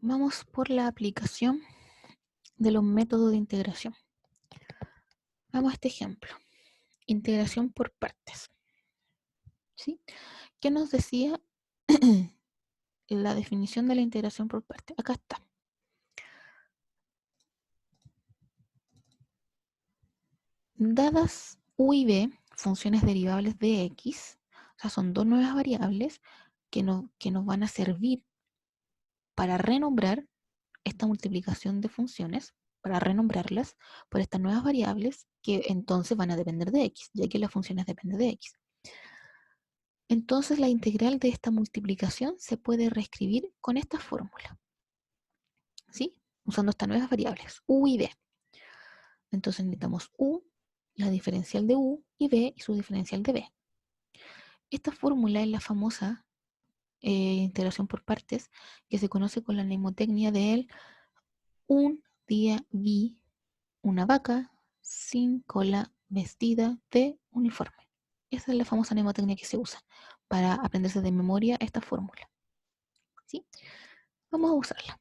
Vamos por la aplicación de los métodos de integración. Vamos a este ejemplo. Integración por partes. ¿Sí? ¿Qué nos decía la definición de la integración por partes? Acá está. Dadas u y b, funciones derivables de x, o sea, son dos nuevas variables que nos van a servir para renombrar esta multiplicación de funciones, para renombrarlas por estas nuevas variables que entonces van a depender de x, ya que las funciones dependen de x. Entonces la integral de esta multiplicación se puede reescribir con esta fórmula, ¿sí? Usando estas nuevas variables, u y b. Entonces necesitamos u, la diferencial de u, y b y su diferencial de b. Esta fórmula es la famosa integración por partes, que se conoce con la mnemotecnia de un día vi una vaca sin cola vestida de uniforme. Esa es la famosa mnemotecnia que se usa para aprenderse de memoria esta fórmula, ¿sí? Vamos a usarla.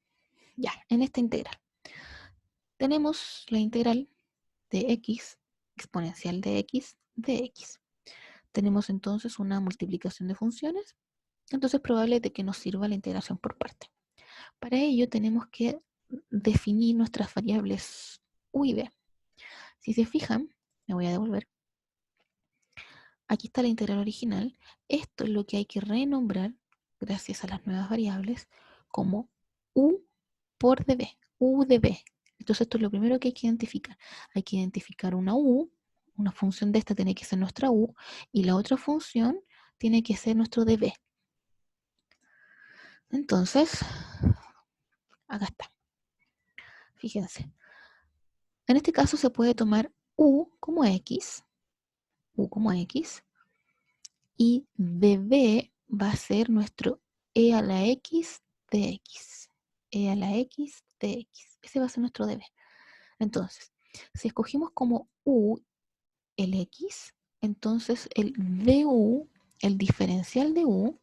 Ya, en esta integral. Tenemos la integral de x exponencial de x de x. Tenemos entonces una multiplicación de funciones, entonces es probable de que nos sirva la integración por parte. Para ello tenemos que definir nuestras variables u y b. Si se fijan, me voy a devolver. Aquí está la integral original. Esto es lo que hay que renombrar gracias a las nuevas variables como u por db, u de b. Entonces esto es lo primero que hay que identificar. Hay que identificar una u, una función de esta tiene que ser nuestra u, y la otra función tiene que ser nuestro db. Entonces, acá está. Fíjense. En este caso se puede tomar u como x, y db va a ser nuestro e a la x de x. E a la x de x. Ese va a ser nuestro db. Entonces, si escogimos como u el x, entonces el du, el diferencial de u,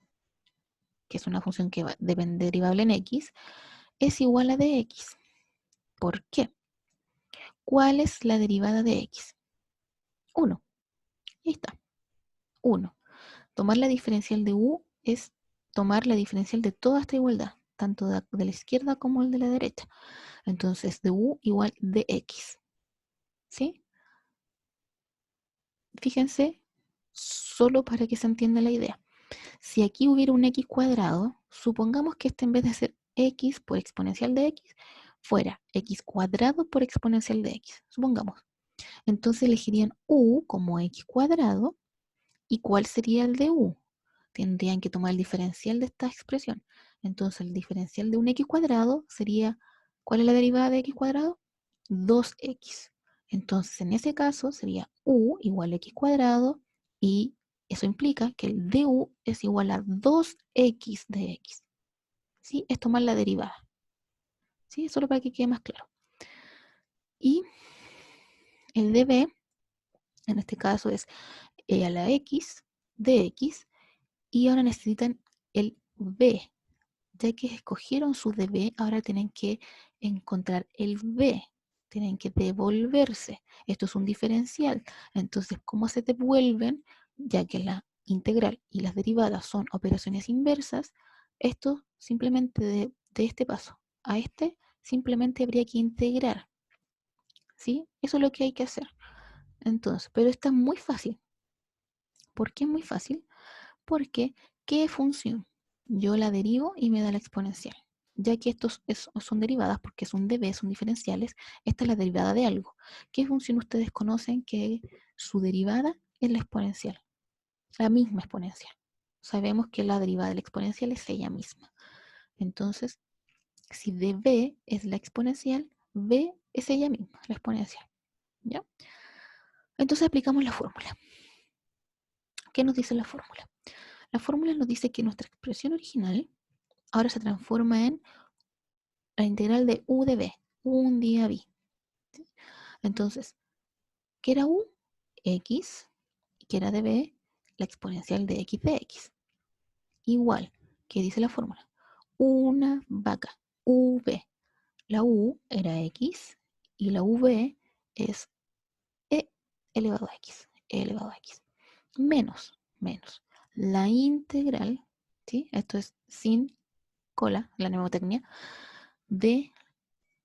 que es una función que depende derivable en x, es igual a dx. ¿Por qué? ¿Cuál es la derivada de x? 1. Ahí está. 1. Tomar la diferencial de u es tomar la diferencial de toda esta igualdad, tanto de la izquierda como el de la derecha. Entonces, de u igual de x. ¿Sí? Fíjense, solo para que se entienda la idea. Si aquí hubiera un x cuadrado, supongamos que este en vez de ser x por exponencial de x, fuera x cuadrado por exponencial de x. Supongamos. Entonces elegirían u como x cuadrado. ¿Y cuál sería el de u? Tendrían que tomar el diferencial de esta expresión. Entonces el diferencial de un x cuadrado sería, ¿cuál es la derivada de x cuadrado? 2x. Entonces en ese caso sería u igual a x cuadrado y eso implica que el du es igual a 2x de x. ¿Sí? Es tomar la derivada. ¿Sí? Solo para que quede más claro. Y el db, en este caso es e a la x de x, y ahora necesitan el b. Ya que escogieron su db, ahora tienen que encontrar el b. Tienen que devolverse. Esto es un diferencial. Entonces, ¿cómo se devuelven? Ya que la integral y las derivadas son operaciones inversas, esto simplemente de este paso a este, simplemente habría que integrar. ¿Sí? Eso es lo que hay que hacer. Entonces, pero está muy fácil. ¿Por qué es muy fácil? Porque, ¿qué función? Yo la derivo y me da la exponencial. Ya que estos son derivadas porque son db, son diferenciales, esta es la derivada de algo. ¿Qué función ustedes conocen que su derivada es la exponencial? La misma exponencial. Sabemos que la derivada de la exponencial es ella misma. Entonces, si db es la exponencial, b es ella misma, la exponencial. ¿Ya? Entonces aplicamos la fórmula. ¿Qué nos dice la fórmula? La fórmula nos dice que nuestra expresión original ahora se transforma en la integral de u de b, un día b. ¿Sí? Entonces, ¿qué era u? X, y ¿qué era de b? La exponencial de x de x. Igual, ¿qué dice la fórmula? Una vaca. V. La U era X y la V es E elevado a X. E elevado a X. Menos. La integral, ¿sí? Esto es sin cola, la mnemotecnia, de,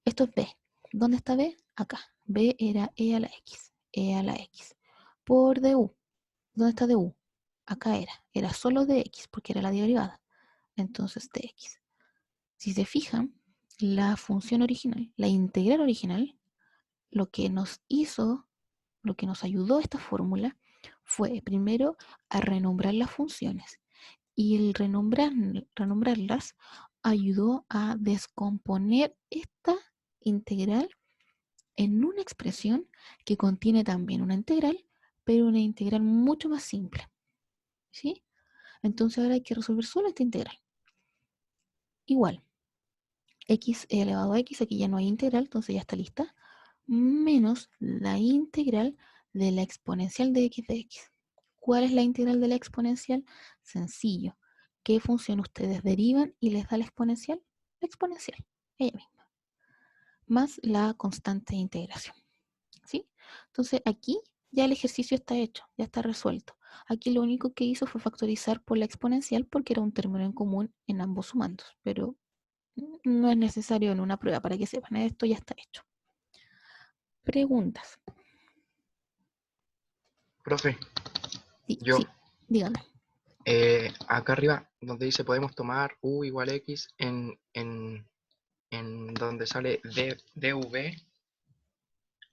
esto es B. ¿Dónde está B? Acá. B era E a la X. E a la X. Por du. ¿Dónde está du? Acá era solo dx porque era la derivada. Entonces dx. Si se fijan, la función original, la integral original, lo que nos hizo, lo que nos ayudó esta fórmula fue primero a renombrar las funciones y el renombrarlas ayudó a descomponer esta integral en una expresión que contiene también una integral, pero una integral mucho más simple. ¿Sí? Entonces ahora hay que resolver solo esta integral. Igual, x elevado a x, aquí ya no hay integral, entonces ya está lista, menos la integral de la exponencial de x de x. ¿Cuál es la integral de la exponencial? Sencillo. ¿Qué función ustedes derivan y les da la exponencial? La exponencial, ella misma, más la constante de integración. ¿Sí? Entonces aquí ya el ejercicio está hecho, ya está resuelto. Aquí lo único que hizo fue factorizar por la exponencial porque era un término en común en ambos sumandos, pero no es necesario en una prueba para que sepan, esto ya está hecho. Preguntas. Profe, Sí, yo, sí, dígame. acá arriba, donde dice podemos tomar u igual x en donde sale dv,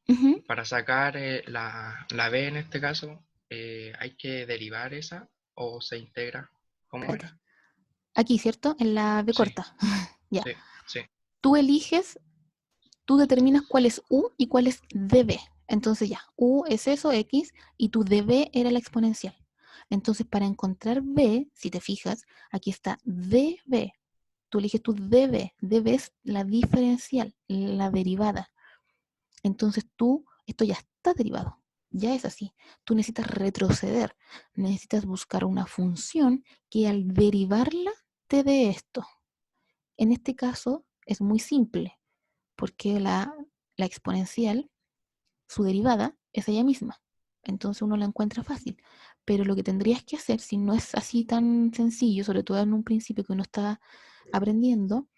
Ujú. para sacar la b en este caso, ¿hay que derivar esa o se integra? ¿Cómo Espérate. era? Aquí, ¿cierto? En la B Sí, corta. Ya. sí, sí. Tú eliges, tú determinas cuál es U y cuál es dB. Entonces ya, U es eso, X, y tu dB era la exponencial. Entonces, para encontrar B, si te fijas, aquí está dB. Tú eliges tu dB. dB es la diferencial, la derivada. Entonces esto ya está derivado, ya es así. Tú necesitas retroceder, necesitas buscar una función que al derivarla te dé esto. En este caso es muy simple, porque la exponencial, su derivada, es ella misma. Entonces uno la encuentra fácil. Pero lo que tendrías que hacer, si no es así tan sencillo, sobre todo en un principio que uno está aprendiendo,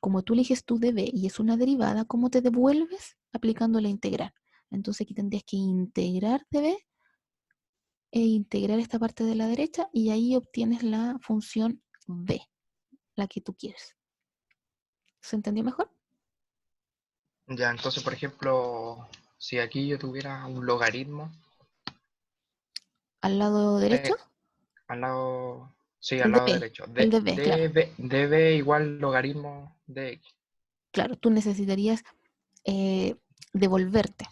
como tú eliges tu db y es una derivada, ¿cómo te devuelves? Aplicando la integral. Entonces aquí tendrías que integrar db e integrar esta parte de la derecha y ahí obtienes la función b, la que tú quieres. ¿Se entendió mejor? Ya, entonces, por ejemplo, si aquí yo tuviera un logaritmo, Al lado derecho, eh, al lado, sí, el al lado db, derecho, el db, claro. db igual logaritmo de x. Claro, tú necesitarías eh, devolverte.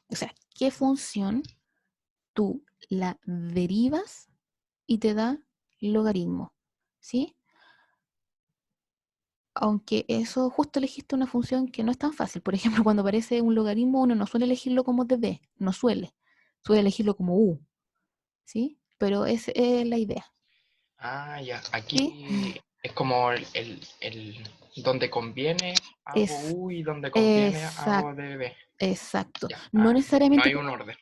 O sea, ¿qué función tú la derivas y te da logaritmo? ¿Sí? Aunque eso justo elegiste una función que no es tan fácil. Por ejemplo, cuando aparece un logaritmo, uno no suele elegirlo como db, no suele elegirlo como u, ¿sí? Pero esa es la idea, Ah, ya, ¿sí? aquí es como donde conviene hago Es u y donde conviene exacto, hago db. exacto. Ya, No no necesariamente hay un tiene, orden.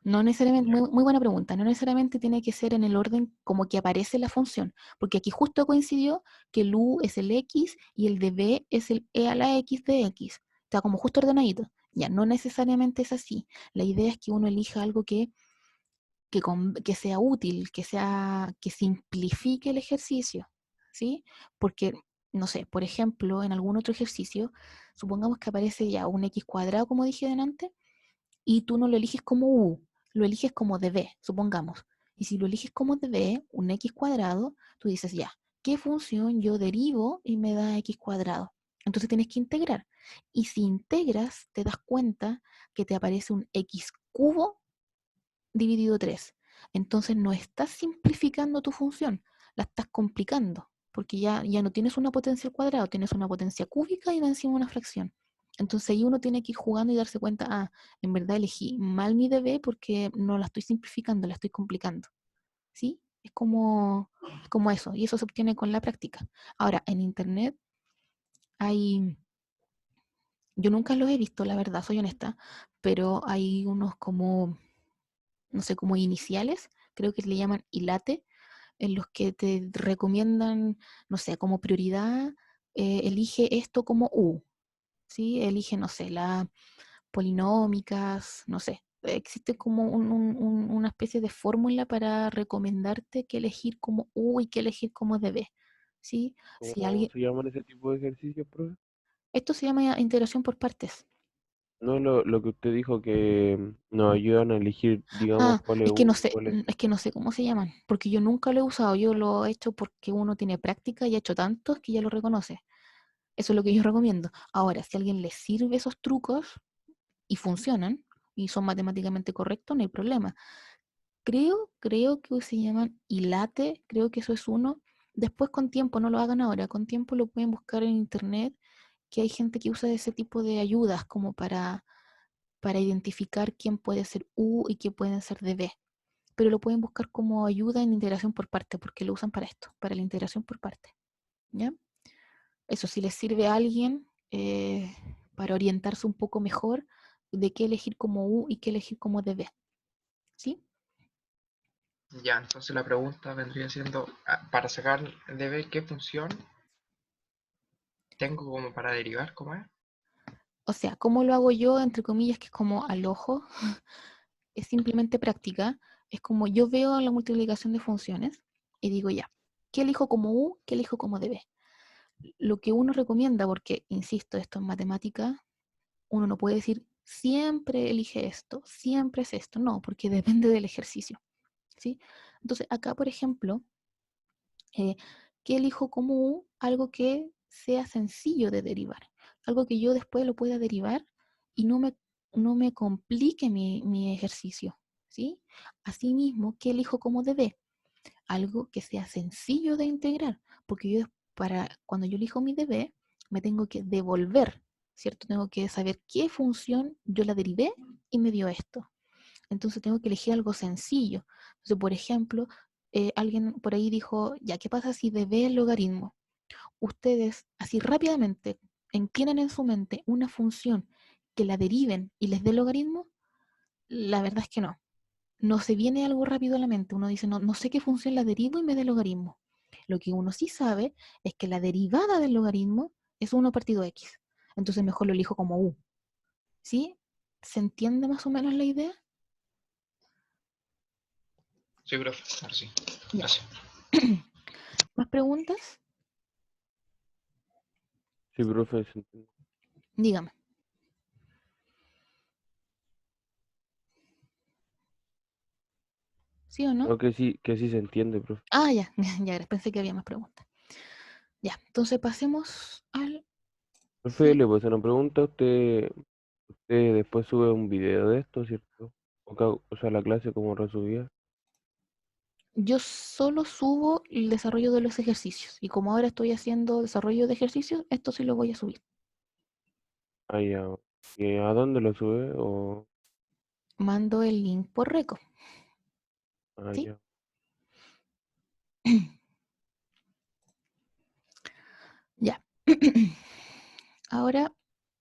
no necesariamente, Ya. muy buena pregunta, no necesariamente tiene que ser en el orden como que aparece la función, porque aquí justo coincidió que el u es el x y el db es el e a la x de x. Está como justo ordenadito. Ya, no necesariamente es así. La idea es que uno elija algo que sea útil, que simplifique el ejercicio, ¿sí? Porque, no sé, por ejemplo, en algún otro ejercicio, supongamos que aparece ya un x cuadrado, como dije delante, y tú no lo eliges como u, lo eliges como db, supongamos. Y si lo eliges como db, un x cuadrado, tú dices ya, ¿qué función yo derivo y me da x cuadrado? Entonces tienes que integrar. Y si integras, te das cuenta que te aparece un x cubo dividido 3. Entonces no estás simplificando tu función, la estás complicando, porque ya no tienes una potencia al cuadrado, tienes una potencia cúbica y va encima una fracción. Entonces ahí uno tiene que ir jugando y darse cuenta, en verdad elegí mal mi db porque no la estoy simplificando, la estoy complicando. ¿Sí? Es como eso, y eso se obtiene con la práctica. Ahora, en internet Hay, yo nunca los he visto, la verdad, soy honesta, pero hay unos como, no sé, como iniciales, creo que le llaman ILATE, en los que te recomiendan, no sé, como prioridad, elige esto como U, ¿sí? Elige, no sé, las polinómicas, no sé. Existe como una especie de fórmula para recomendarte qué elegir como U y qué elegir como DB, ¿sí? Si ¿Cómo alguien, se llaman ese tipo de ejercicios, profe? esto se llama integración por partes. No lo que usted dijo que nos ayudan a elegir, digamos, Ah, cuál es U y cuál es es D. que no sé cómo se llaman, porque yo nunca lo he usado, yo lo he hecho porque uno tiene práctica y ha hecho tantos que ya lo reconoce. Eso es lo que yo recomiendo. Ahora, si a alguien le sirve esos trucos y funcionan y son matemáticamente correctos, no hay problema. Creo que se llaman ILATE, creo que eso es uno. Después con tiempo, no lo hagan ahora, con tiempo lo pueden buscar en internet, que hay gente que usa ese tipo de ayudas como para identificar quién puede ser U y quién pueden ser DB. Pero lo pueden buscar como ayuda en integración por parte, porque lo usan para esto, para la integración por parte. ¿Ya? Eso, si les sirve a alguien para orientarse un poco mejor de qué elegir como U y qué elegir como DB. ¿Sí? Ya, entonces la pregunta vendría siendo, para sacar de B, ¿qué función tengo como para derivar? ¿Cómo es? O sea, ¿cómo lo hago yo? Entre comillas, que es como al ojo, es simplemente práctica. Es como yo veo la multiplicación de funciones y digo ya, ¿qué elijo como U? ¿Qué elijo como DB? Lo que uno recomienda, porque, insisto, esto en matemática, uno no puede decir siempre elige esto, siempre es esto, no, porque depende del ejercicio, ¿sí? Entonces, acá, por ejemplo, eh, ¿qué elijo como U? Algo que sea sencillo de derivar, algo que yo después lo pueda derivar y no me complique mi ejercicio, ¿sí? Asimismo, ¿qué elijo como DB? Algo que sea sencillo de integrar, porque cuando yo elijo mi DB, me tengo que devolver, ¿cierto? Tengo que saber qué función yo la derivé y me dio esto. Entonces tengo que elegir algo sencillo. Entonces, por ejemplo, alguien por ahí dijo, ya, ¿qué pasa si DB es logaritmo? Ustedes así rápidamente tienen en su mente una función que la deriven y les dé logaritmo. La verdad es que no. No se viene algo rápido a la mente. Uno dice, no, no sé qué función la derivo y me dé logaritmo. Lo que uno sí sabe es que la derivada del logaritmo es 1 partido x. Entonces mejor lo elijo como u. ¿Sí? ¿Se entiende más o menos la idea? Sí, profe, ahora sí. Ya. Gracias. ¿Más preguntas? Sí, profe, se entiende. Dígame. ¿Sí o no? No, que sí se entiende, profe. Ah, ya, ya, pensé que había más preguntas. Ya, entonces pasemos al... Profe, Sí, le puedo hacer una pregunta. Usted después sube un video de esto, ¿cierto? O sea, la clase como resubida. yo solo subo el desarrollo de los ejercicios y como ahora estoy haciendo desarrollo de ejercicios, esto sí lo voy a subir. Ah, ya. ¿Y a dónde lo sube? O, Mando el link por Reco, ah, ¿sí? ya. Ya. Ahora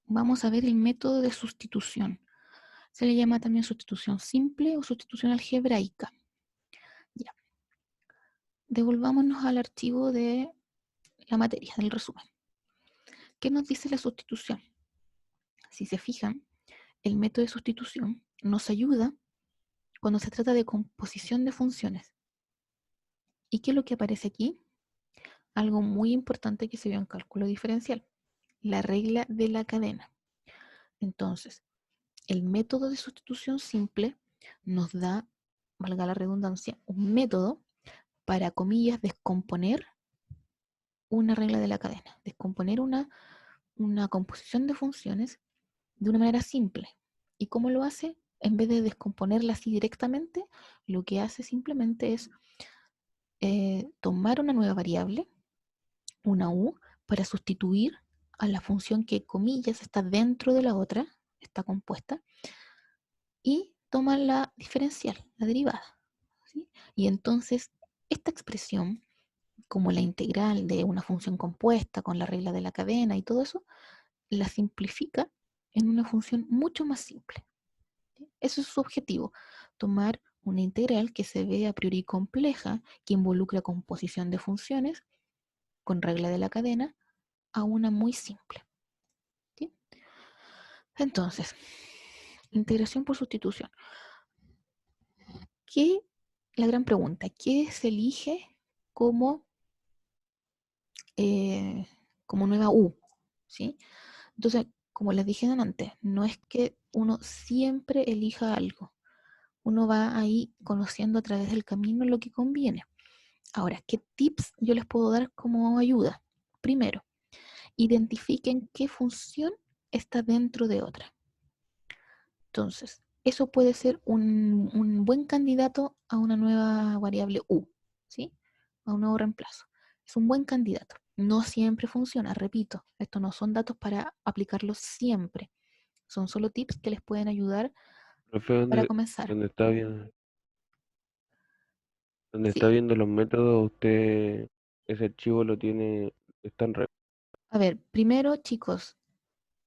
vamos a ver el método de sustitución. Se le llama también sustitución simple o sustitución algebraica. Ya. Devolvámonos al archivo de la materia, del resumen. ¿Qué nos dice la sustitución? Si se fijan, el método de sustitución nos ayuda cuando se trata de composición de funciones. ¿Y qué es lo que aparece aquí? Algo muy importante que se vio en cálculo diferencial, la regla de la cadena. Entonces, el método de sustitución simple nos da, valga la redundancia, un método para, comillas, descomponer una regla de la cadena, descomponer una composición de funciones de una manera simple. ¿Y cómo lo hace? En vez de descomponerla así directamente, lo que hace simplemente es tomar una nueva variable, una u, para sustituir a la función que, comillas, está dentro de la otra, está compuesta, y toma la diferencial, la derivada. ¿Sí? Y entonces, esta expresión como la integral de una función compuesta con la regla de la cadena y todo eso, la simplifica en una función mucho más simple. Eso es su objetivo, tomar una integral que se ve a priori compleja, que involucra composición de funciones con regla de la cadena, a una muy simple. ¿Sí? Entonces, integración por sustitución. La gran pregunta, ¿qué se elige como, como nueva U? ¿Sí? Entonces, como les dije antes, no es que uno siempre elija algo. Uno va ahí conociendo a través del camino lo que conviene. Ahora, ¿qué tips yo les puedo dar como ayuda? Primero, identifiquen qué función está dentro de otra. Entonces, eso puede ser un buen candidato a una nueva variable U, ¿sí? A un nuevo reemplazo. Es un buen candidato. No siempre funciona, repito, estos no son datos para aplicarlos siempre. Son solo tips que les pueden ayudar Profe, para comenzar. donde está Sí. viendo los métodos, usted ese archivo lo tiene, está en red. A ver, primero, chicos,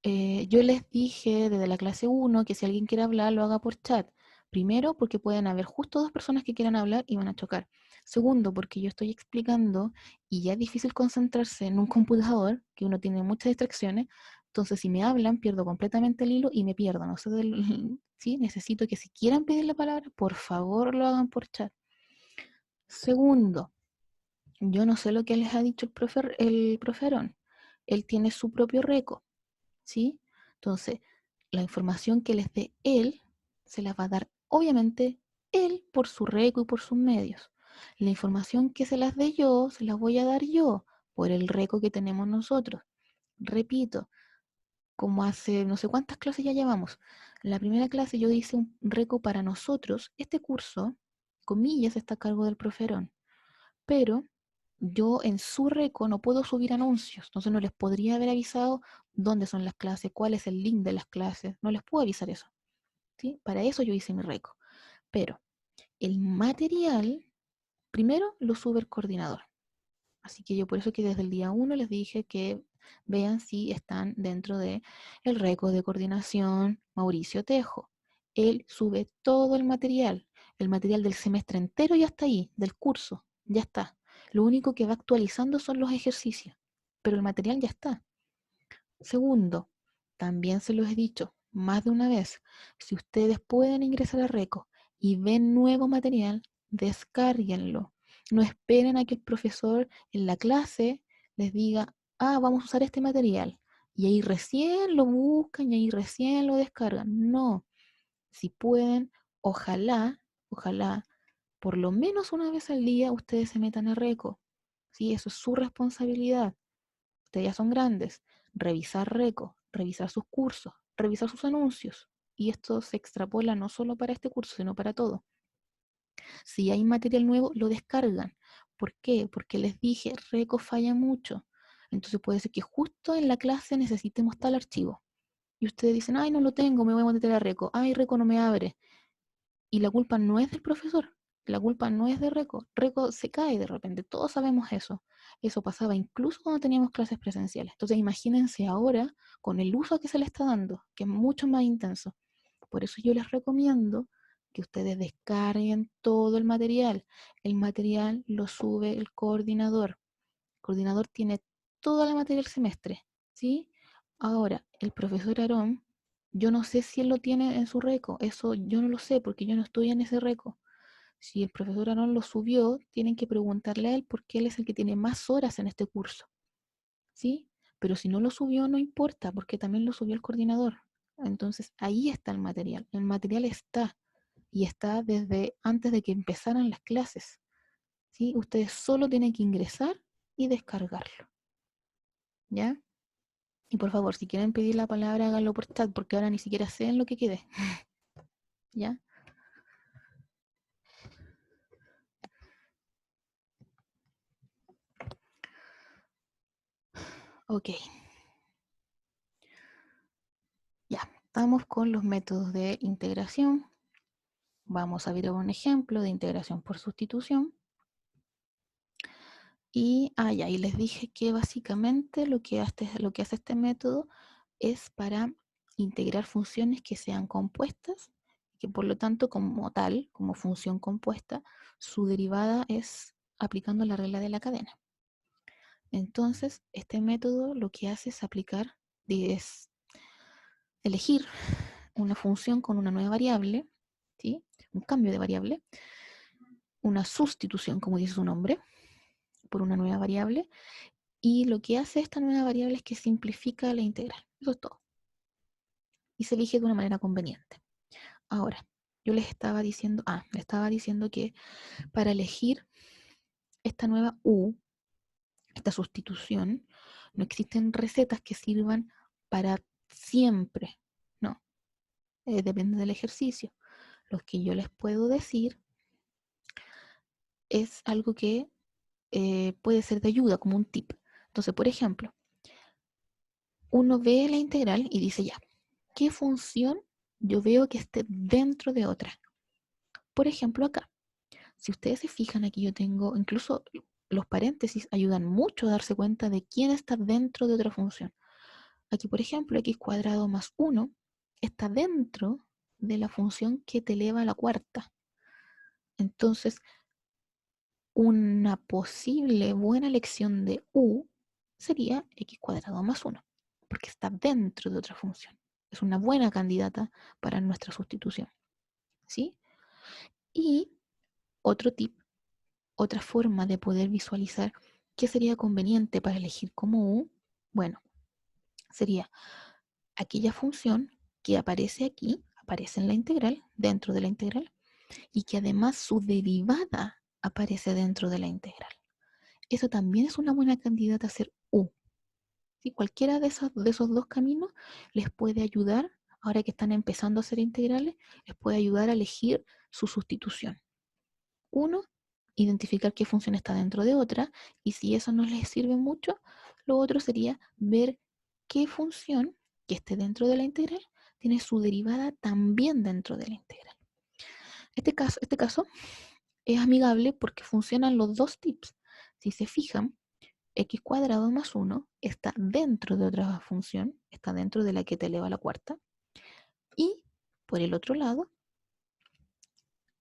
yo les dije desde la clase 1 que si alguien quiere hablar, lo haga por chat. Primero, porque pueden haber justo dos personas que quieran hablar y van a chocar. Segundo, porque yo estoy explicando y ya es difícil concentrarse en un computador, que uno tiene muchas distracciones. Entonces, si me hablan, pierdo completamente el hilo y me pierdo. No sé ¿sí? Necesito que si quieran pedir la palabra, por favor lo hagan por chat. Segundo, yo no sé lo que les ha dicho el proferón. Él tiene su propio reco. ¿Sí? Entonces, la información que les dé él, se las va a dar, obviamente, él por su reco y por sus medios. La información que se las dé yo, se las voy a dar yo por el reco que tenemos nosotros. Repito, como hace no sé cuántas clases ya llevamos. La primera clase yo hice un reco para nosotros. Este curso, comillas, está a cargo del proferón. Pero yo en su reco no puedo subir anuncios, entonces no les podría haber avisado dónde son las clases, cuál es el link de las clases, no les puedo avisar eso, ¿sí? Para eso yo hice mi reco. Pero el material, primero lo sube el coordinador. Así que yo por eso que desde el día 1 les dije que vean si están dentro de el reco de coordinación Mauricio Tejo. Él sube todo el material del semestre entero ya está ahí, del curso, ya está. Lo único que va actualizando son los ejercicios, pero el material ya está. Segundo, también se los he dicho más de una vez, si ustedes pueden ingresar a Reco y ven nuevo material, descárguenlo. No esperen a que el profesor en la clase les diga, ah, vamos a usar este material. Y ahí recién lo buscan y ahí recién lo descargan. No, si pueden, ojalá, por lo menos una vez al día ustedes se metan a Reco. ¿Sí? Eso es su responsabilidad. Ustedes ya son grandes, revisar Reco, revisar sus cursos, revisar sus anuncios. Y esto se extrapola no solo para este curso, sino para todo. Si hay material nuevo, lo descargan. ¿Por qué? Porque les dije, Reco falla mucho. Entonces puede ser que justo en la clase necesitemos tal archivo. Y ustedes dicen, ay, no lo tengo, me voy a meter a Reco. Ay, Reco no me abre. Y la culpa no es del profesor, la culpa no es de Reco. Reco se cae de repente, todos sabemos eso. Eso pasaba incluso cuando teníamos clases presenciales. Entonces imagínense ahora con el uso que se le está dando, que es mucho más intenso. Por eso yo les recomiendo que ustedes descarguen todo el material. El material lo sube el coordinador. El coordinador tiene toda la materia del semestre, ¿sí? Ahora, el profesor Aarón, yo no sé si él lo tiene en su reco, eso yo no lo sé porque yo no estoy en ese reco. Si el profesor Aarón lo subió, tienen que preguntarle a él porque él es el que tiene más horas en este curso, ¿sí? Pero si no lo subió, no importa porque también lo subió el coordinador. Entonces, ahí está el material. El material está y está desde antes de que empezaran las clases, ¿sí? Ustedes solo tienen que ingresar y descargarlo, ¿ya? Y por favor, si quieren pedir la palabra, háganlo por chat, porque ahora ni siquiera sé en lo que quede. ¿Ya? Ok. Ya. Estamos con los métodos de integración. Vamos a ver un ejemplo de integración por sustitución. Y y les dije que básicamente lo que hace este método es para integrar funciones que sean compuestas, que por lo tanto como tal, como función compuesta, su derivada es aplicando la regla de la cadena. Entonces, este método lo que hace es elegir una función con una nueva variable, ¿sí? Un cambio de variable, una sustitución, como dice su nombre, por una nueva variable, y lo que hace esta nueva variable es que simplifica la integral. Eso es todo. Y se elige de una manera conveniente. Ahora, yo les estaba diciendo que para elegir esta nueva u, esta sustitución, no existen recetas que sirvan para siempre. No, depende del ejercicio. Lo que yo les puedo decir es algo que puede ser de ayuda, como un tip. Entonces, por ejemplo, uno ve la integral y dice ya, ¿qué función yo veo que esté dentro de otra? Por ejemplo, acá, si ustedes se fijan, aquí yo tengo, incluso los paréntesis ayudan mucho a darse cuenta de quién está dentro de otra función. Aquí, por ejemplo, x cuadrado más 1 está dentro de la función que te eleva a la cuarta. Entonces, una posible buena elección de u sería x cuadrado más 1, porque está dentro de otra función. Es una buena candidata para nuestra sustitución. ¿Sí? Y otro tip, otra forma de poder visualizar qué sería conveniente para elegir como u, bueno, sería aquella función que aparece aquí, aparece en la integral, dentro de la integral, y que además su derivada aparece dentro de la integral. Eso también es una buena candidata a ser u. ¿Sí? Cualquiera de esos dos caminos les puede ayudar, ahora que están empezando a hacer integrales, les puede ayudar a elegir su sustitución. Uno, identificar qué función está dentro de otra, y si eso no les sirve mucho, lo otro sería ver qué función que esté dentro de la integral tiene su derivada también dentro de la integral. Este caso es amigable porque funcionan los dos tips. Si se fijan, x cuadrado más 1 está dentro de otra función, está dentro de la que te eleva a la cuarta, y por el otro lado,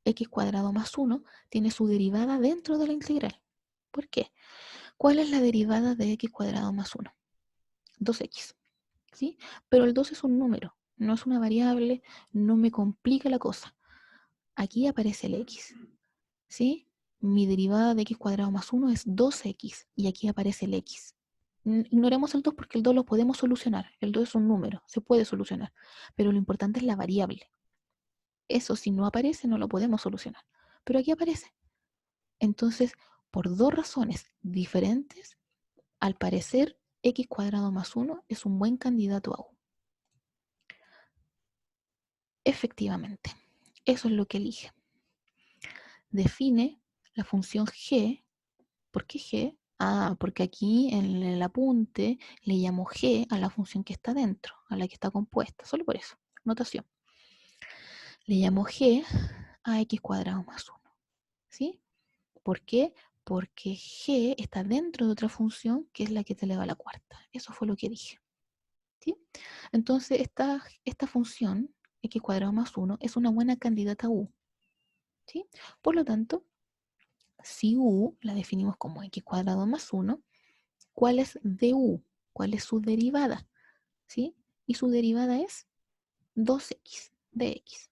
x cuadrado más 1 tiene su derivada dentro de la integral. ¿Por qué? ¿Cuál es la derivada de x cuadrado más 1? 2x, ¿sí? Pero el 2 es un número, no es una variable, no me complica la cosa. Aquí aparece el x, ¿sí? Mi derivada de x cuadrado más 1 es 2x, y aquí aparece el x. Ignoremos el 2 porque el 2 lo podemos solucionar. El 2 es un número, se puede solucionar. Pero lo importante es la variable. Eso si no aparece no lo podemos solucionar. Pero aquí aparece. Entonces, por dos razones diferentes, al parecer x cuadrado más 1 es un buen candidato a u. Efectivamente, eso es lo que elige. Define la función g. ¿Por qué g? Porque aquí en el apunte le llamo g a la función que está dentro, a la que está compuesta, solo por eso, notación. Le llamo g a x cuadrado más 1, ¿sí? ¿Por qué? Porque g está dentro de otra función que es la que te eleva a la cuarta. Eso fue lo que dije, ¿sí? Entonces esta función, x cuadrado más 1, es una buena candidata a u, ¿sí? Por lo tanto, si u la definimos como x cuadrado más 1, ¿cuál es de u? ¿Cuál es su derivada? ¿Sí? Y su derivada es 2x de x.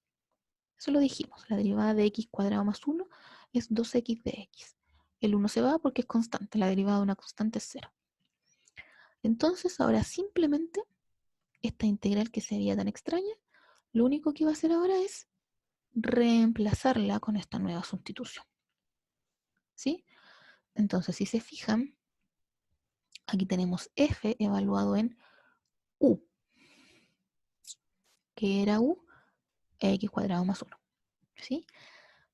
Eso lo dijimos, la derivada de x cuadrado más 1 es 2x de x. El 1 se va porque es constante, la derivada de una constante es 0. Entonces, ahora simplemente, esta integral que se veía tan extraña, lo único que va a hacer ahora es reemplazarla con esta nueva sustitución. ¿Sí? Entonces, si se fijan, aquí tenemos f evaluado en u, que era u, x cuadrado más 1. ¿Sí?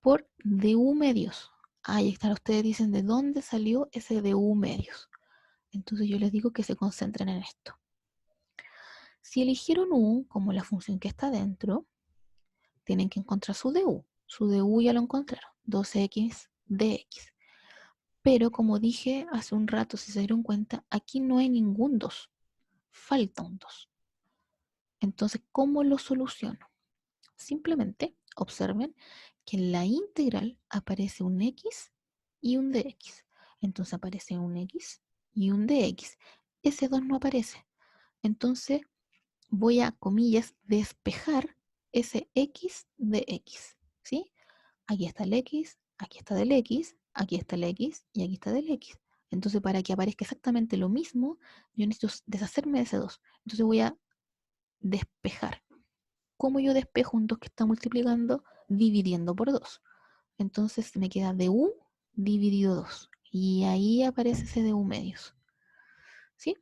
Por du medios. Ahí está, ustedes dicen de dónde salió ese du medios. Entonces yo les digo que se concentren en esto. Si eligieron u como la función que está dentro, tienen que encontrar su du. Su du ya lo encontraron, 2x dx. Pero como dije hace un rato, si se dieron cuenta, aquí no hay ningún 2. Falta un 2. Entonces, ¿cómo lo soluciono? Simplemente observen que en la integral aparece un x y un dx. Entonces aparece un x y un dx. Ese 2 no aparece. Entonces voy a, comillas, despejar ese x de x. ¿Sí? Aquí está el x, aquí está del x, aquí está el x y aquí está del x. Entonces, para que aparezca exactamente lo mismo, yo necesito deshacerme de ese 2. Entonces voy a despejar. ¿Cómo yo despejo un 2 que está multiplicando? Dividiendo por 2. Entonces me queda du dividido 2. Y ahí aparece ese du medios. ¿Sí?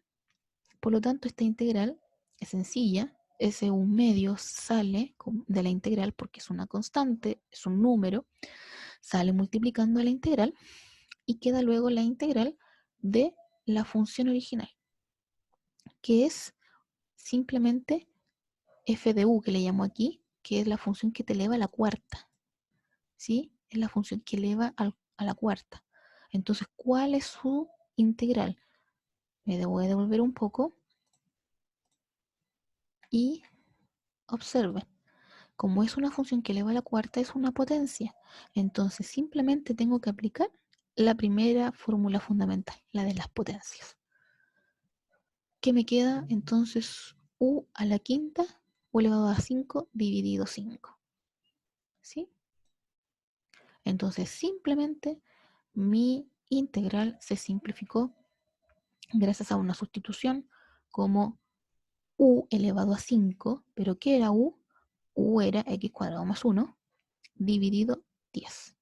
Por lo tanto, esta integral es sencilla. Ese u medios sale de la integral porque es una constante, es un número. Sale multiplicando a la integral y queda luego la integral de la función original, que es simplemente f de u, que le llamo aquí, que es la función que te eleva a la cuarta. ¿Sí? Es la función que eleva a la cuarta. Entonces, ¿cuál es su integral? Me voy a devolver un poco y observen. Como es una función que eleva a la cuarta, es una potencia. Entonces, simplemente tengo que aplicar la primera fórmula fundamental, la de las potencias. ¿Qué me queda? Entonces, u a la quinta, u elevado a 5 dividido 5. ¿Sí? Entonces, simplemente mi integral se simplificó gracias a una sustitución como u elevado a 5, pero ¿qué era u? U era x cuadrado más 1 dividido 10.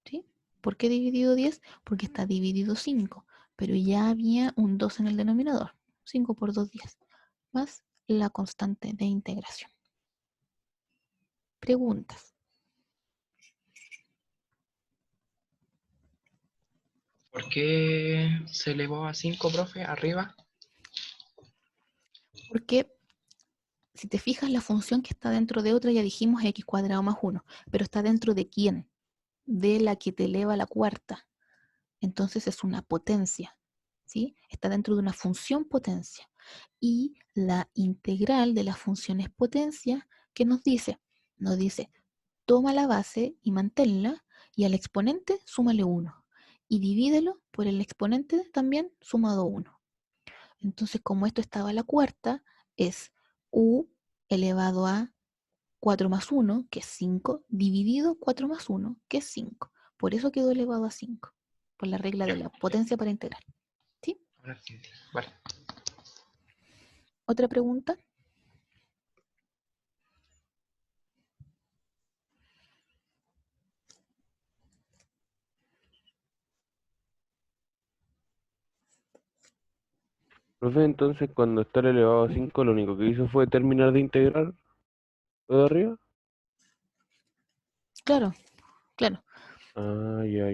¿Sí? ¿Por qué dividido 10? Porque está dividido 5, pero ya había un 2 en el denominador. 5 por 2, 10, más la constante de integración. Preguntas. ¿Por qué se elevó a 5, profe, arriba? Porque si te fijas, la función que está dentro de otra ya dijimos x cuadrado más 1, pero está dentro de quién? De la que te eleva a la cuarta. Entonces es una potencia, ¿sí? Está dentro de una función potencia. Y la integral de la función es potencia, ¿qué nos dice? Nos dice, toma la base y manténla, y al exponente súmale 1. Y divídelo por el exponente también sumado 1. Entonces, como esto estaba a la cuarta, es u elevado a 4 más 1, que es 5, dividido 4 más 1, que es 5. Por eso quedó elevado a 5, por la regla de Ya, la potencia para integrar. ¿Sí? ahora sí entiendo. Vale. ¿Otra pregunta? Profe, entonces cuando está el elevado a 5 lo único que hizo fue terminar de integrar lo de arriba. Claro, claro. Ah, ya,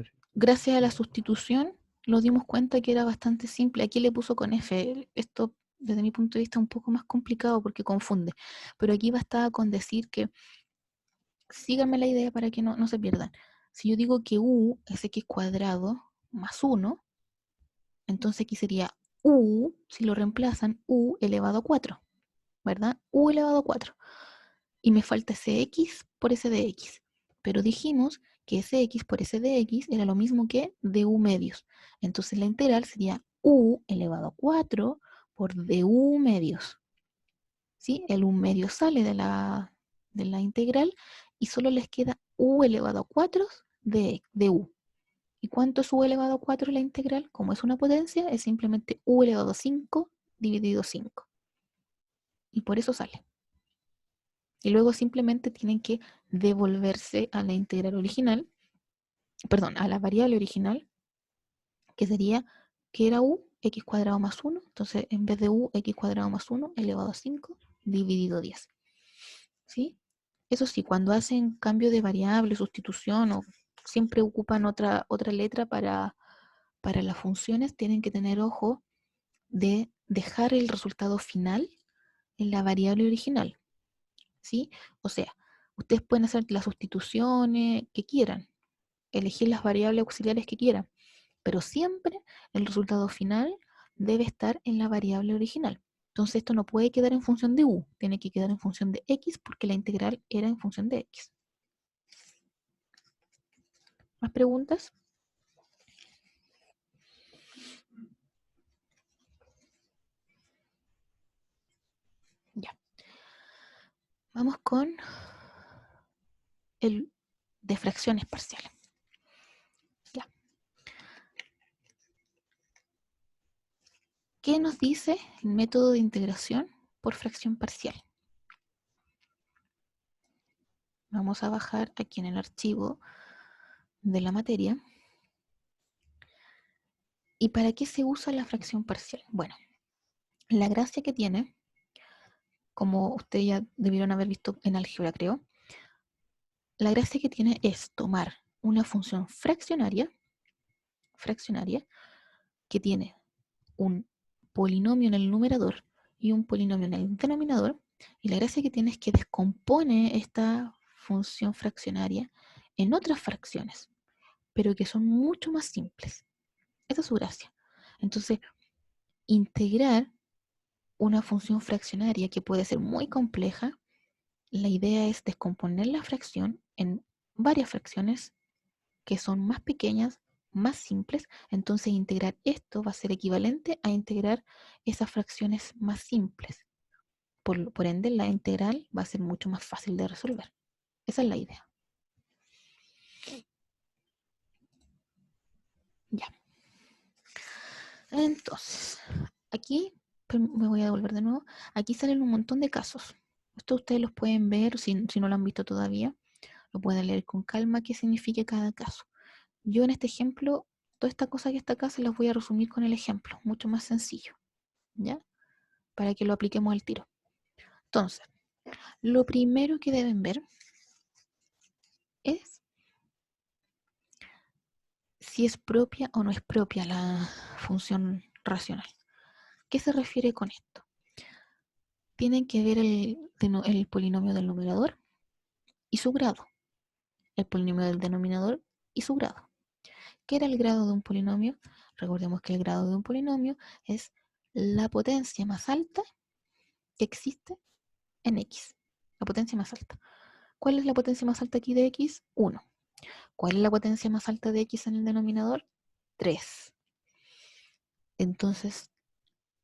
sí. Gracias a la sustitución nos dimos cuenta que era bastante simple. Aquí le puso con F. Esto, desde mi punto de vista, es un poco más complicado porque confunde. Pero aquí bastaba con decir que, síganme la idea para que no se pierdan. Si yo digo que u es x cuadrado más 1, entonces aquí sería u, si lo reemplazan, u elevado a 4, ¿verdad? U elevado a 4. Y me falta ese x por ese dx. Pero dijimos que ese x por ese dx era lo mismo que du medios. Entonces la integral sería u elevado a 4 por du medios. ¿Sí? El u medio sale de la integral y solo les queda u elevado a 4 de u. ¿Y cuánto es u elevado a 4 la integral? Como es una potencia, es simplemente u elevado a 5 dividido 5. Y por eso sale. Y luego simplemente tienen que devolverse a la integral original, perdón, a la variable original, que sería, que era u, x cuadrado más 1. Entonces, en vez de u, x cuadrado más 1 elevado a 5 dividido 10. ¿Sí? Eso sí, cuando hacen cambio de variable, sustitución, o siempre ocupan otra letra para las funciones, tienen que tener ojo de dejar el resultado final en la variable original. ¿Sí? O sea, ustedes pueden hacer las sustituciones que quieran, elegir las variables auxiliares que quiera, pero siempre el resultado final debe estar en la variable original. Entonces esto no puede quedar en función de u, tiene que quedar en función de x porque la integral era en función de x. ¿Más preguntas? Ya. Vamos con el de fracciones parciales. Ya. ¿Qué nos dice el método de integración por fracción parcial? Vamos a bajar aquí en el archivo de la materia. ¿Y para qué se usa la fracción parcial? Bueno, la gracia que tiene, como ustedes ya debieron haber visto en álgebra, creo, la gracia que tiene es tomar una función fraccionaria que tiene un polinomio en el numerador y un polinomio en el denominador, y la gracia que tiene es que descompone esta función fraccionaria en otras fracciones, pero que son mucho más simples. Esa es su gracia. Entonces, integrar una función fraccionaria que puede ser muy compleja, la idea es descomponer la fracción en varias fracciones que son más pequeñas, más simples. Entonces integrar esto va a ser equivalente a integrar esas fracciones más simples. Por ende, la integral va a ser mucho más fácil de resolver. Esa es la idea. Ya. Entonces, aquí me voy a devolver de nuevo. Aquí salen un montón de casos. Esto ustedes los pueden ver, si no lo han visto todavía, lo pueden leer con calma qué significa cada caso. Yo en este ejemplo, toda esta cosa que está acá se las voy a resumir con el ejemplo, mucho más sencillo, ¿ya? Para que lo apliquemos al tiro. Entonces, lo primero que deben ver es si es propia o no es propia la función racional. ¿Qué se refiere con esto? Tienen que ver el polinomio del numerador y su grado, el polinomio del denominador y su grado. ¿Qué era el grado de un polinomio? Recordemos que el grado de un polinomio es la potencia más alta que existe en x. La potencia más alta. ¿Cuál es la potencia más alta aquí de x? 1. ¿Cuál es la potencia más alta de x en el denominador? 3. Entonces,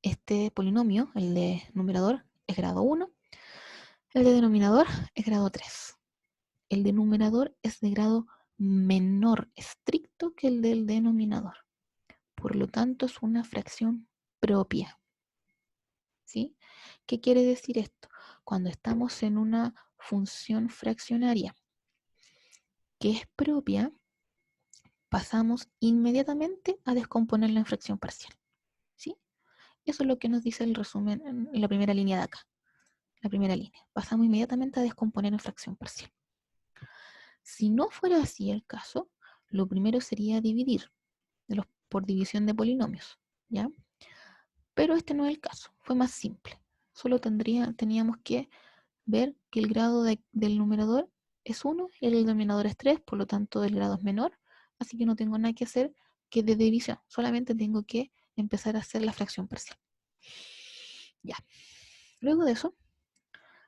este polinomio, el de numerador, es grado 1. El de denominador es grado 3. El de numerador es de grado menor estricto que el del denominador. Por lo tanto, es una fracción propia. ¿Sí? ¿Qué quiere decir esto? Cuando estamos en una función fraccionaria que es propia, pasamos inmediatamente a descomponerla en fracción parcial. ¿Sí? Eso es lo que nos dice el resumen en la primera línea de acá. La primera línea. Pasamos inmediatamente a descomponer en fracción parcial. Si no fuera así el caso, lo primero sería dividir por división de polinomios, ¿ya? Pero este no es el caso, fue más simple. Solo teníamos que ver que el grado del numerador es 1 y el denominador es 3, por lo tanto el grado es menor, así que no tengo nada que hacer que de división, solamente tengo que empezar a hacer la fracción parcial. Ya. Luego de eso,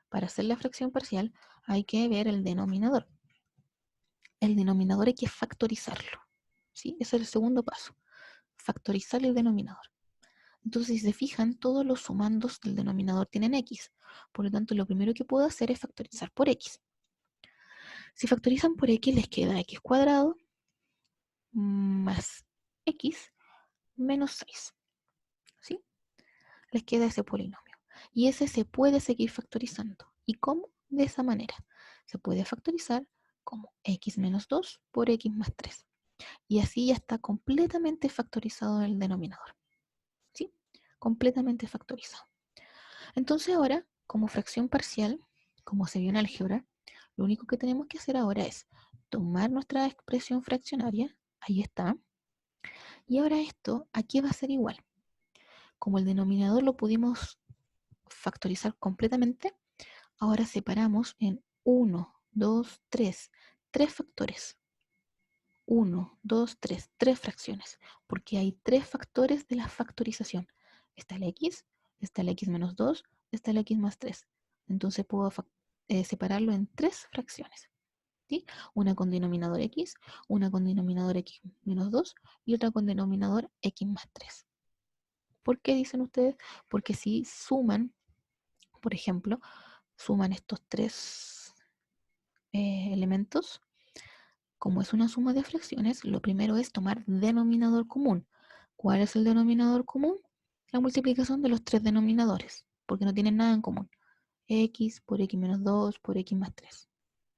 para hacer la fracción parcial hay que ver el denominador. El denominador hay que factorizarlo, ¿sí? Ese es el segundo paso, factorizar el denominador. Entonces, si se fijan, todos los sumandos del denominador tienen x. Por lo tanto, lo primero que puedo hacer es factorizar por x. Si factorizan por x, les queda x cuadrado más x menos 6. ¿Sí? Les queda ese polinomio. Y ese se puede seguir factorizando. ¿Y cómo? De esa manera. Se puede factorizar como x menos 2 por x más 3. Y así ya está completamente factorizado el denominador. ¿Sí? Completamente factorizado. Entonces ahora, como fracción parcial, como se vio en álgebra, lo único que tenemos que hacer ahora es tomar nuestra expresión fraccionaria, ahí está, y ahora esto aquí va a ser igual. Como el denominador lo pudimos factorizar completamente, ahora separamos en 1, 2, 3, 3 factores. 1, 2, 3, 3 fracciones, porque hay 3 factores de la factorización. Está el x, está el x menos 2, está el x más 3. Entonces puedo separarlo en 3 fracciones. ¿Sí? Una con denominador x, una con denominador x menos 2 y otra con denominador x más 3. ¿Por qué dicen ustedes? Porque si suman, por ejemplo, suman estos 3 elementos, como es una suma de fracciones, lo primero es tomar denominador común. ¿Cuál es el denominador común? La multiplicación de los 3 denominadores, porque no tienen nada en común. X por x menos 2 por x más 3.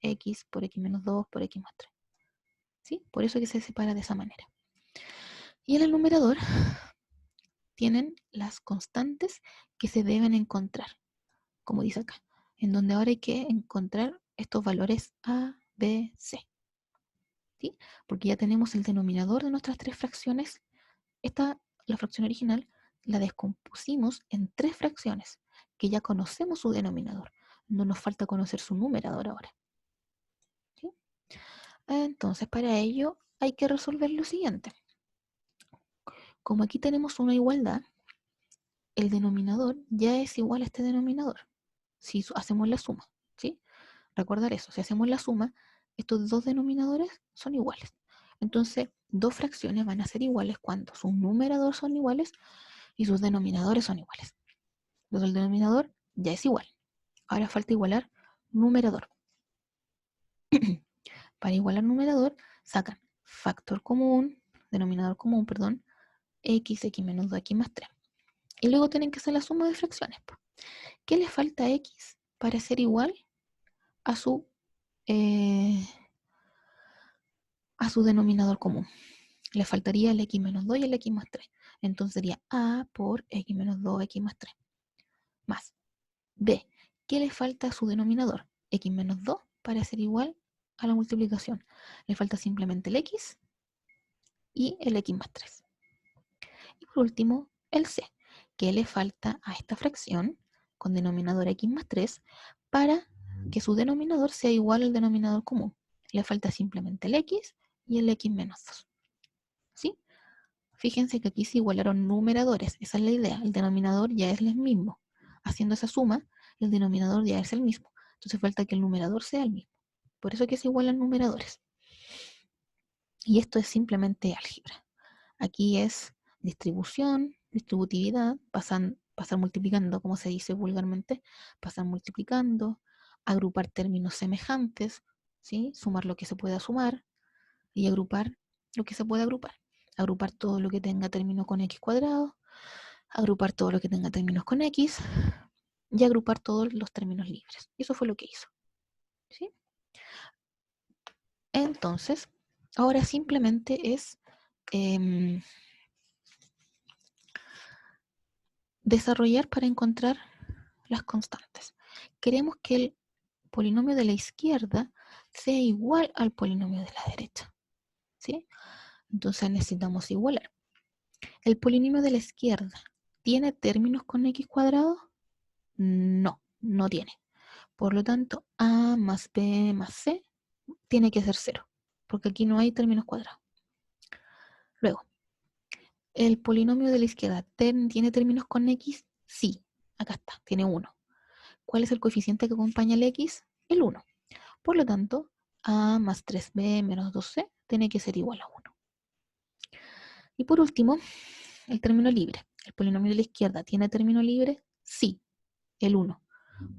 X por x menos 2 por x más 3. ¿Sí? Por eso que se separa de esa manera. Y en el numerador tienen las constantes que se deben encontrar, como dice acá, en donde ahora hay que encontrar estos valores A, B, C. ¿Sí? Porque ya tenemos el denominador de nuestras 3 fracciones. La fracción original la descompusimos en 3 fracciones, que ya conocemos su denominador. No nos falta conocer su numerador ahora. ¿Sí? Entonces, para ello hay que resolver lo siguiente. Como aquí tenemos una igualdad, el denominador ya es igual a este denominador, si hacemos la suma. ¿Sí? Recordar eso, si hacemos la suma, estos dos denominadores son iguales. Entonces, 2 fracciones van a ser iguales cuando sus numeradores son iguales y sus denominadores son iguales. Entonces el denominador ya es igual. Ahora falta igualar numerador. Para igualar numerador, sacan factor común, denominador común, perdón, x menos 2, x más 3. Y luego tienen que hacer la suma de fracciones. ¿Qué le falta a x para ser igual a su denominador común? Le faltaría el x menos 2 y el x más 3. Entonces sería a por x menos 2, x más 3. Más b. ¿Qué le falta a su denominador? X menos 2 para ser igual a la multiplicación. Le falta simplemente el x y el x más 3. Y por último, el c. ¿Qué le falta a esta fracción con denominador x más 3 para que su denominador sea igual al denominador común? Le falta simplemente el x y el x menos 2. ¿Sí? Fíjense que aquí se igualaron numeradores. Esa es la idea. El denominador ya es el mismo. Haciendo esa suma, el denominador ya es el mismo. Entonces falta que el numerador sea el mismo. Por eso que se igualan numeradores. Y esto es simplemente álgebra. Aquí es distribución, distributividad, pasar multiplicando, como se dice vulgarmente, pasar multiplicando, agrupar términos semejantes, ¿sí? Sumar lo que se pueda sumar y agrupar lo que se pueda agrupar. Agrupar todo lo que tenga término con x cuadrado, agrupar todo lo que tenga términos con x y agrupar todos los términos libres. Y eso fue lo que hizo. ¿Sí? Entonces, ahora simplemente es desarrollar para encontrar las constantes. Queremos que el polinomio de la izquierda sea igual al polinomio de la derecha. ¿Sí? Entonces necesitamos igualar. ¿El polinomio de la izquierda tiene términos con x cuadrado? No, no tiene. Por lo tanto, a más b más c tiene que ser 0, porque aquí no hay términos cuadrados. Luego, ¿el polinomio de la izquierda tiene términos con x? Sí, acá está, tiene 1. ¿Cuál es el coeficiente que acompaña el x? El 1. Por lo tanto, a más 3b menos 2c tiene que ser igual a 1. Y por último, el término libre. ¿El polinomio de la izquierda tiene término libre? Sí, el 1.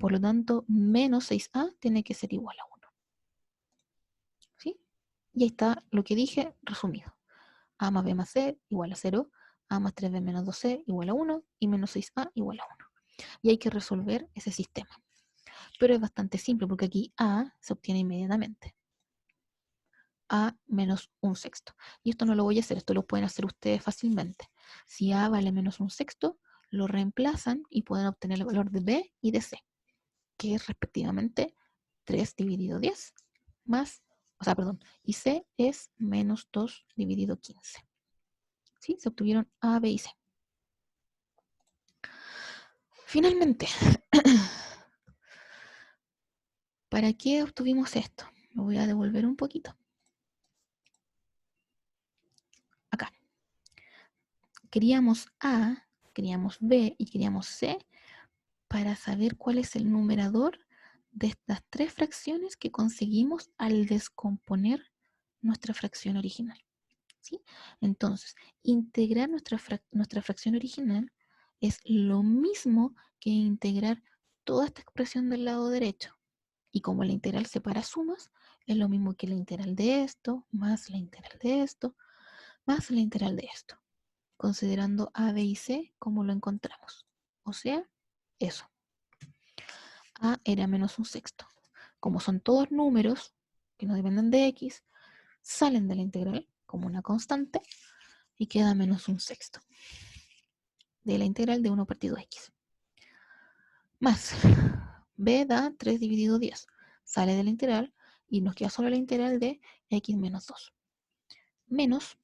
Por lo tanto, menos 6a tiene que ser igual a 1. ¿Sí? Y ahí está lo que dije resumido. A más b más c igual a 0, a más 3b menos 2c igual a 1 y menos 6a igual a 1. Y hay que resolver ese sistema. Pero es bastante simple porque aquí a se obtiene inmediatamente. A menos 1/6. Y esto no lo voy a hacer, esto lo pueden hacer ustedes fácilmente. Si a vale menos 1/6, lo reemplazan y pueden obtener el valor de b y de c, que es respectivamente 3 dividido 10 más, y c es menos 2 dividido 15. ¿Sí? Se obtuvieron a, b y c. Finalmente, ¿para qué obtuvimos esto? Me voy a devolver un poquito. queríamos A, queríamos B y queríamos C para saber cuál es el numerador de estas tres fracciones que conseguimos al descomponer nuestra fracción original. ¿Sí? Entonces, integrar nuestra fracción original es lo mismo que integrar toda esta expresión del lado derecho. Y como la integral separa sumas, es lo mismo que la integral de esto, más la integral de esto, más la integral de esto, considerando A, B y C como lo encontramos. O sea, eso. A era menos un sexto. Como son todos números que no dependen de X, salen de la integral como una constante y queda menos un sexto de la integral de 1 partido X. Más B da 3 dividido 10. Sale de la integral y nos queda solo la integral de X menos 2. Menos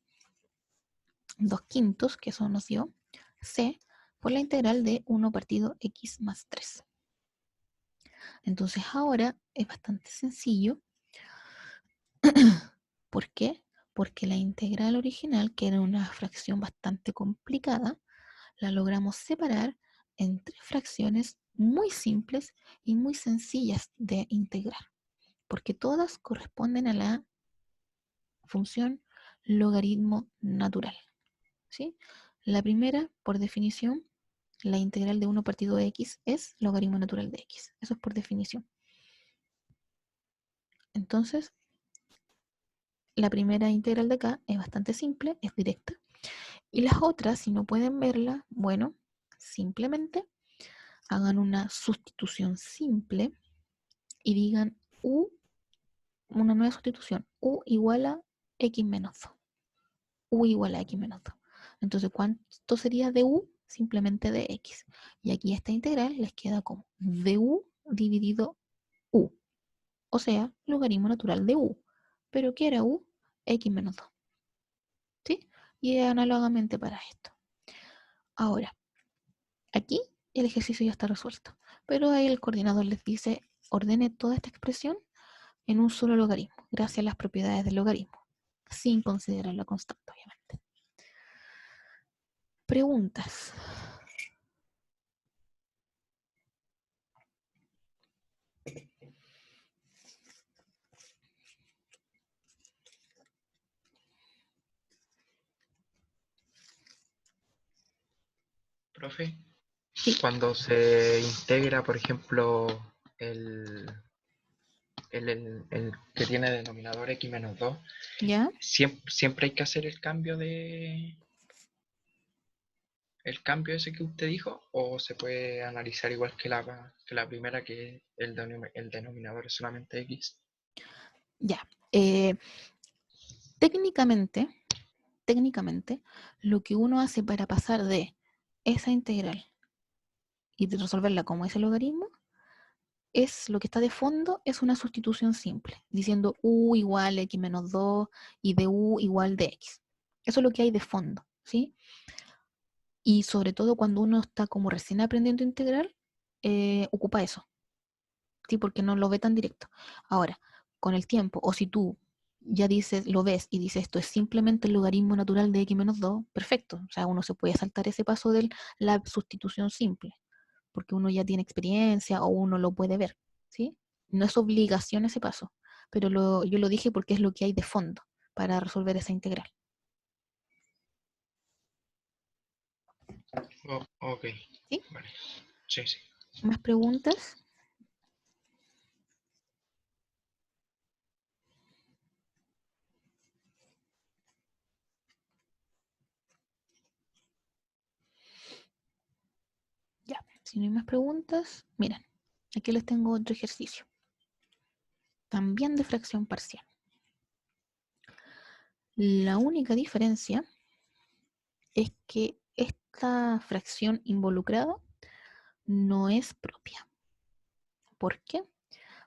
2 quintos, que eso nos dio C, por la integral de 1 partido X más 3. Entonces ahora es bastante sencillo. ¿Por qué? Porque la integral original, que era una fracción bastante complicada, la logramos separar en tres fracciones muy simples y muy sencillas de integrar, porque todas corresponden a la función logaritmo natural. ¿Sí? La primera, por definición, la integral de 1 partido de x es logaritmo natural de x. Eso es por definición. Entonces, la primera integral de acá es bastante simple, es directa. Y las otras, si no pueden verla, bueno, simplemente hagan una sustitución simple y digan u, una nueva sustitución, u igual a x menos 2. U igual a x menos 2. Entonces, ¿cuánto sería de u? Simplemente de x. Y aquí esta integral les queda como du dividido u. O sea, logaritmo natural de u. ¿Pero qué era u? X menos 2. ¿Sí? Y análogamente para esto. Ahora, aquí el ejercicio ya está resuelto. Pero ahí el coordinador les dice, ordene toda esta expresión en un solo logaritmo, gracias a las propiedades del logaritmo, sin considerar la constante, obviamente. Preguntas. Profe, Sí, cuando se integra, por ejemplo, el, el que tiene denominador x menos 2, ¿ya? siempre hay que hacer el cambio ese que usted dijo, o se puede analizar igual que la primera, que el denominador es solamente x. Ya. Técnicamente, lo que uno hace para pasar de esa integral y de resolverla como ese logaritmo, es lo que está de fondo, es una sustitución simple, diciendo u igual a x menos 2 y de u igual de x. Eso es lo que hay de fondo, ¿sí? Y sobre todo cuando uno está como recién aprendiendo a integrar, ocupa eso, ¿sí? Porque no lo ve tan directo. Ahora, con el tiempo, o si tú ya dices, lo ves y dices esto es simplemente el logaritmo natural de x menos 2, perfecto. O sea, uno se puede saltar ese paso de la sustitución simple, porque uno ya tiene experiencia o uno lo puede ver, ¿sí? No es obligación ese paso, pero yo lo dije porque es lo que hay de fondo para resolver esa integral. Oh, ok, ¿Sí? vale. Sí, sí. ¿Más preguntas? Ya, si no hay más preguntas, miren, aquí les tengo otro ejercicio, también de fracción parcial. La única diferencia es que esta fracción involucrada no es propia. ¿Por qué?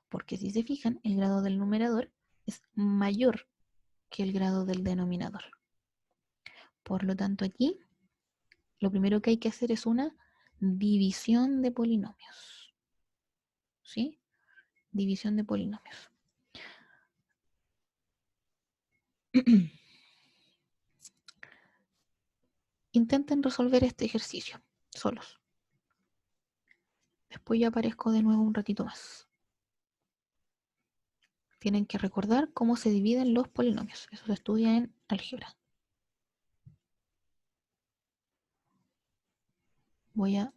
Porque si se fijan, el grado del numerador es mayor que el grado del denominador. Por lo tanto, aquí lo primero que hay que hacer es una división de polinomios. ¿Sí? División de polinomios. Intenten resolver este ejercicio solos. Después ya aparezco de nuevo un ratito más. Tienen que recordar cómo se dividen los polinomios. Eso se estudia en álgebra. Voy a